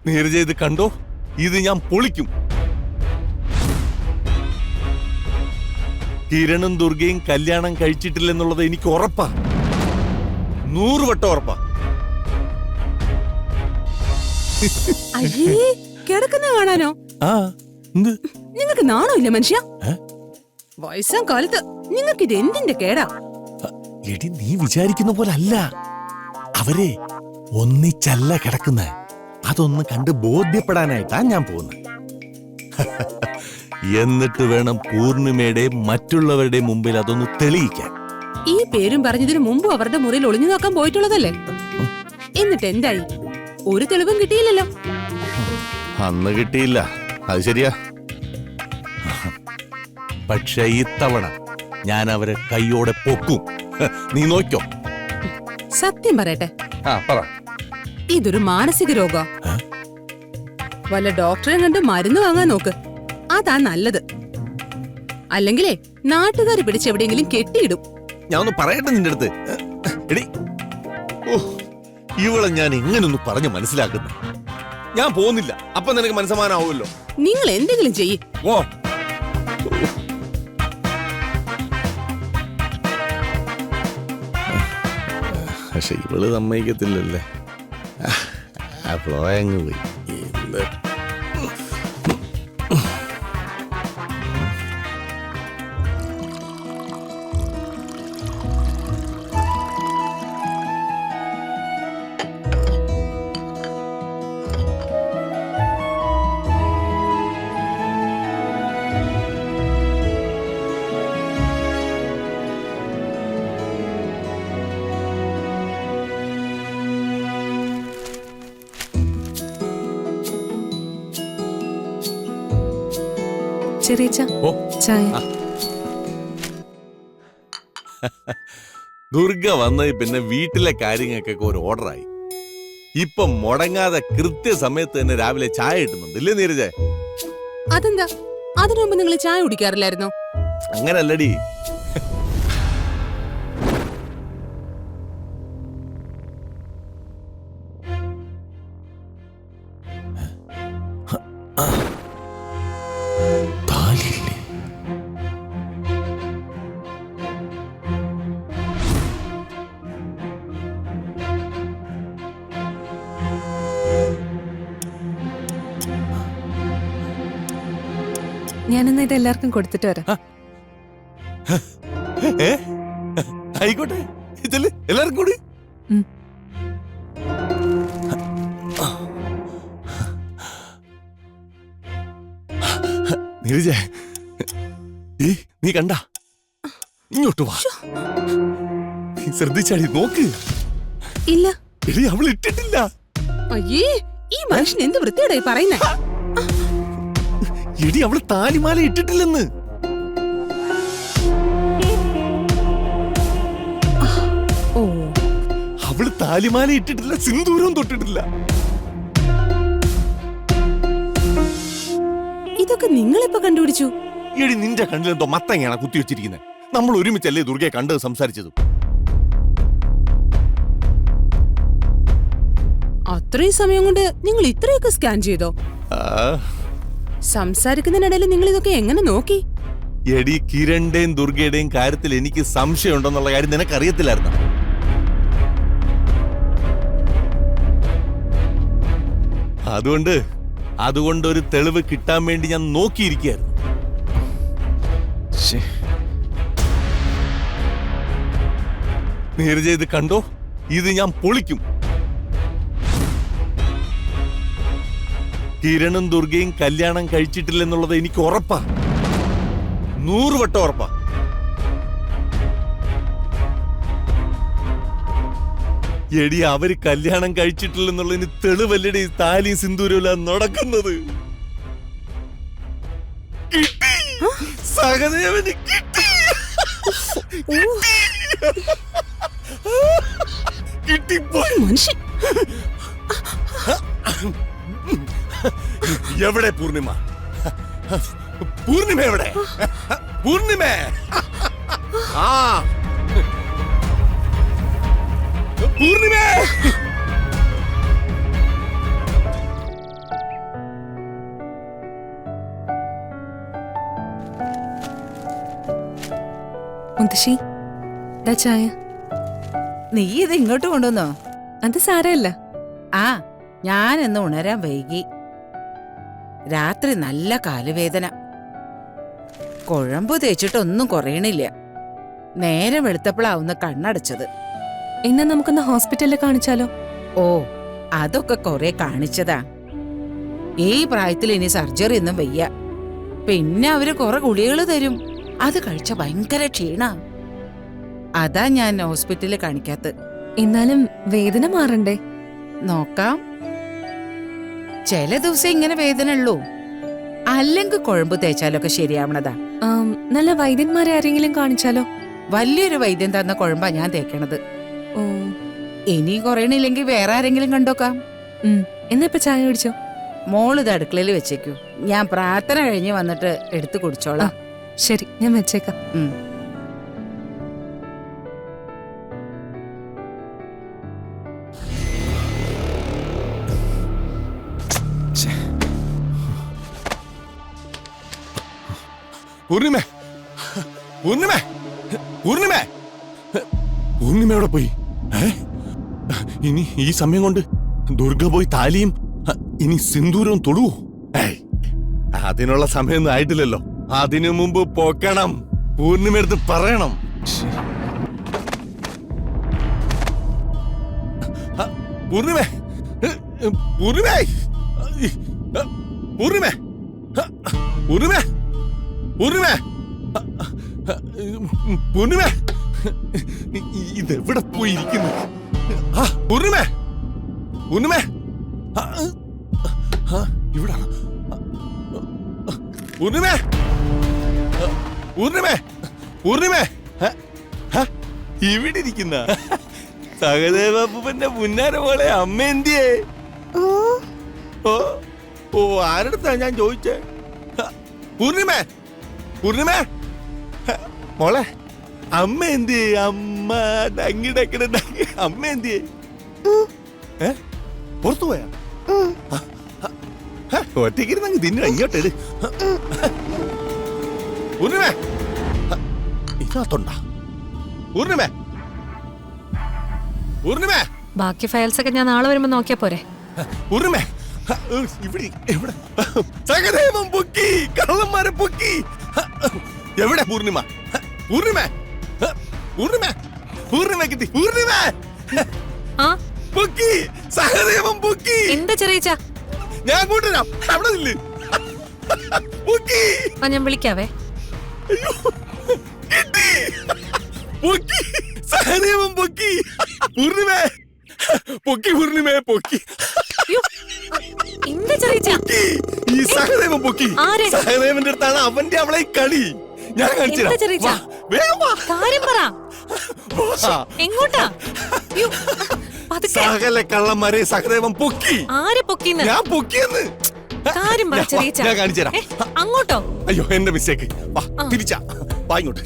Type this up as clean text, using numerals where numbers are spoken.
നീരജ ഇത് കണ്ടോ, ഇത് ഞാൻ പൊളിക്കും. കിരണും ദുർഗയും കല്യാണം കഴിച്ചിട്ടില്ലെന്നുള്ളത് എനിക്ക് ഉറപ്പാ, 100 വട്ടം ഉറപ്പാ. അയ്യേ, കിടക്കുന്ന കാണാനോ? നിങ്ങൾക്ക് നാണോ ഇല്ല മനുഷ്യ? വയസ്സാം കാലത്ത് നിങ്ങൾക്ക് ഇത് എന്തിന്റെ കേടാ? എടി, നീ വിചാരിക്കുന്ന പോലെ അല്ല. അവരെ ഒന്നിച്ചല്ല കിടക്കുന്ന, അതൊന്ന് കണ്ട് ബോധ്യപ്പെടാനായിട്ടാ ഞാൻ പോകുന്നത്. എന്നിട്ട് വേണം പൂർണിമയുടെ മറ്റുള്ളവരുടെ മുമ്പിൽ അതൊന്ന് തെളിയിക്കാൻ. ഈ പേരും പറഞ്ഞതിന് മുമ്പ് അവരുടെ മുറിയിൽ ഒളിഞ്ഞു നോക്കാൻ പോയിട്ടുള്ളതല്ലേ? എന്നിട്ട് എന്തായി? ഒരു തെളിവും കിട്ടിയില്ലല്ലോ. അന്ന് കിട്ടിയില്ല, അത് ശരിയാ. പക്ഷെ ഇത്തവണ ഞാൻ അവരെ കൈയോടെ പൊക്കും. നീ നോക്കോ. സത്യം പറയട്ടെ, ഇതൊരു മാനസിക രോഗം. വല്ല ഡോക്ടറെ കണ്ട് മരുന്ന് വാങ്ങാൻ നോക്ക്, അതാ നല്ലത്. അല്ലെങ്കിലേ നാട്ടുകാർ പിടിച്ചെവിടെയെങ്കിലും കെട്ടിയിടും. ഞാൻ ഒന്ന് പറയട്ടെ നിന്റെ അടുത്ത്. എടി, ഇവളെ ഞാൻ എങ്ങനൊന്ന് പറഞ്ഞു മനസ്സിലാക്കുന്നു. ഞാൻ പോകുന്നില്ല, അപ്പൊ നിനക്ക് മനസ്സമാനാവുമല്ലോ. നിങ്ങൾ എന്തെങ്കിലും ചെയ്യ്. ഓ, പക്ഷെ ഇവള് സമ്മതിക്കത്തില്ലല്ലേ. ആ ഫ്ലോ അങ്ങ് പോയി. ചായ. ദുർഗ വന്നത് പിന്നെ വീട്ടിലെ കാര്യങ്ങൾക്കൊക്കെ ഒരു ഓർഡറായി. ഇപ്പൊ മുടങ്ങാതെ കൃത്യസമയത്ത് തന്നെ രാവിലെ ചായ കിട്ടുന്നുണ്ട്, ഇല്ലേ നീരജ? അതെന്താ, അതിനു മുമ്പ് നിങ്ങൾ ചായ കുടിക്കാറില്ലായിരുന്നോ? അങ്ങനല്ലടി, ഞാനെന്നാ ഇത് എല്ലാവർക്കും കൊടുത്തിട്ട് വരാം. ആയിക്കോട്ടെ, എല്ലാവർക്കും കൂടി. നീരജ, നീ കണ്ട? ഇങ്ങോട്ട് വാ. നീ ശ്രദ്ധിച്ചാടി, നോക്ക്. ഇല്ല. എടി, അവൾ ഇട്ടിട്ടില്ല. അയ്യേ, ഈ മനുഷ്യൻ എന്ത് വൃത്തിയോടായി പറയുന്നേ? എടി, അവള് താലിമാല ഇട്ടിട്ടില്ലെന്ന്. ഓ, അവള് താലിമാല ഇട്ടിട്ടില്ല, സിന്ദൂരവും തൊട്ടിട്ടില്ല. ഇതൊക്കെ നിങ്ങളിപ്പോ കണ്ടുപിടിച്ചു? എടി, നിന്റെ കണ്ണിലെന്തോ മത്തങ്ങയാണ് കുത്തിവെച്ചിരിക്കുന്നത്. നമ്മൾ ഒരുമിച്ചല്ലേ ദുർഗയെ കണ്ടത്, സംസാരിച്ചതും. അത്രയും സമയം കൊണ്ട് നിങ്ങൾ ഇത്രയൊക്കെ സ്കാൻ ചെയ്തോ? സംസാരിക്കുന്നതിനിടയിൽ നിങ്ങൾ ഇതൊക്കെ എങ്ങനെ നോക്കി? എടി, കിരണിന്റെയും ദുർഗയുടെയും കാര്യത്തിൽ എനിക്ക് സംശയം ഉണ്ടെന്നുള്ള കാര്യം നിനക്കറിയത്തില്ലായിരുന്നു. അതുകൊണ്ട് ഒരു തെളിവ് കിട്ടാൻ വേണ്ടി ഞാൻ നോക്കിയിരിക്കുകയായിരുന്നു. നീരജ ഇത് കണ്ടോ, ഇത് ഞാൻ പൊളിക്കും. കിരണും ദുർഗയും കല്യാണം കഴിച്ചിട്ടില്ലെന്നുള്ളത് എനിക്ക് ഉറപ്പാ, 100 വട്ടം ഉറപ്പാ. എടി, അവര് കല്യാണം കഴിച്ചിട്ടില്ലെന്നുള്ളതിന് തെളിവല്ലടി താലിയും സിന്ദൂരവും നടക്കുന്നത്. സഹദേവന് കിട്ടി. കിട്ടിപ്പോയി. മനുഷ്യൻ എവിടെ പൂർണിമ? പൂർണിമ എവിടെ? പൂർണിമ! ആ, പൂർണിമ! മുത്തശ്ശി ദാ ചായ. നീ ഇത് ഇങ്ങോട്ട് കൊണ്ടുവന്നോ? അത് സാരമല്ല. ആ, ഞാനെന്ന് ഉണരാൻ വൈകി. രാത്രി നല്ല കാലുവേദന. കുഴമ്പ് തേച്ചിട്ടൊന്നും കുറയണില്ല. നേരം വെളുത്തപ്പോഴാവുന്ന കണ്ണടച്ചത്. എന്നാ നമുക്കൊന്ന് ഹോസ്പിറ്റലിൽ കാണിച്ചാലോ? ഓ, അതൊക്കെ കൊറേ കാണിച്ചതാ. ഈ പ്രായത്തിൽ ഇനി സർജറി ഒന്നും വയ്യ. പിന്നെ അവര് കുറെ ഗുളികൾ തരും. അത് കഴിച്ച ഭയങ്കര ക്ഷീണ. അതാ ഞാൻ ഹോസ്പിറ്റലിൽ കാണിക്കാത്ത. എന്നാലും വേദന മാറണ്ടേ? നോക്കാം. ചില ദിവസം ഇങ്ങനെ വേദന ഉള്ളൂ. അല്ലെങ്കിൽ കുഴമ്പ് തേച്ചാലൊക്കെ ശരിയാവണതാ. നല്ല വൈദ്യന്മാരെ ആരെങ്കിലും കാണിച്ചാലോ? വലിയൊരു വൈദ്യം തന്ന കുഴമ്പാ ഞാൻ തേക്കണത്. ഓ, ഇനി കുറയണില്ലെങ്കിൽ വേറെ ആരെങ്കിലും കണ്ടോക്കാം. എന്നാ ഇപ്പൊ ചായ കുടിച്ചോ? മോളിത് അടുക്കളയിൽ വെച്ചേക്കൂ. ഞാൻ പ്രാർത്ഥന കഴിഞ്ഞ് വന്നിട്ട് എടുത്തു കുടിച്ചോളാം. ശരി, ഞാൻ വെച്ചേക്കാം. പൂർണിമേ, പൂർണിമേ, പൂർണിമേ, പൂർണിമ എവിടെ പോയി? ഇനി ഈ സമയം കൊണ്ട് ദുർഗ പോയി താലിയും ഇനി സിന്ദൂരവും തൊടുവോ? അതിനുള്ള സമയമൊന്നും ആയിട്ടില്ലല്ലോ. അതിനു മുമ്പ് പോക്കണം. പൂർണിമ എടുത്ത് പറയണം. പൂർണിമേ, പൂർണിമേ, പൂർണിമേ, പൂർണിമേ, പൂർണിമേ, പൂർണിമേ, ഇതെവിടെ പോയിരിക്കുന്നു? പൂർണിമേ, പൂർണിമേ, ഇവിടെ പൂർണിമേ, പൂർണിമേ, പൂർണിമേ, ഇവിടെ ഇരിക്കുന്ന സഹദേവപ്പന്റെ മുന്നാര പോലെ അമ്മ എന്തിയേ? ഓ ഓ, ആരടുത്താ ഞാൻ ചോദിച്ചേ? പൂർണിമേ, പൂർണിമേ, മോളെ, അമ്മ എന്തിയേ? അമ്മ ഡങ്ങിടക്കിട അമ്മ എന്തിയേ? പുറത്തു പോയാ? ഒറ്റയ്ക്കിരുന്നങ്ങ് തിന്ന. ഇങ്ങോട്ട് പൂർണിമേ, ഇതിനകത്തുണ്ടാ? പൂർണിമേ, പൂർണിമേ, ബാക്കി ഫയൽസ് ഒക്കെ ഞാൻ നാളെ വരുമ്പോ നോക്കിയാ പോരെ? പൂർണിമേ, ഇവിടെ എവിടെ? സഹദേവം പൊക്കി, കള്ളന്മാരെ പൊക്കി. എവിടെ പൂർണിമ? പൂർണിമ, പൂർണിമ, പൂർണിമ കിട്ടി. പൂർണിമ പൊക്കി, സഹദേവം പൊക്കി. എന്താ ചെറിയ ഞാൻ കൂട്ടരാം. അവിടെ നില്ല്. പൊക്കി. ഞാൻ വിളിക്കാവേ. അയ്യോ, കിട്ടി. പൊക്കി, സഹദേവം പൊക്കി. പൂർണിമ പൊക്കി, പൂർണിമ പൊക്കി. എന്താ ചെറിയ ഈ സഹദേവൻ പൊക്കി. സഹദേവന്റെ അടുത്താണ് അവന്റെ അവളെ കളി. ഞാൻ കാര്യം പറ. എങ്ങോട്ടാ? സകല കള്ളന്മാരെ സഹദേവൻ പൊക്കി. ആരെ പൊക്കിന്ന്? ഞാൻ പൊക്കിയെന്ന്. കാര്യം പറ ചെറിയ. ഞാൻ കാണിച്ചു തരാം. അങ്ങോട്ടോ? അയ്യോ, എന്റെ മിസ്റ്റേക്ക്. തിരിച്ചാ വാ ഇങ്ങോട്ട്.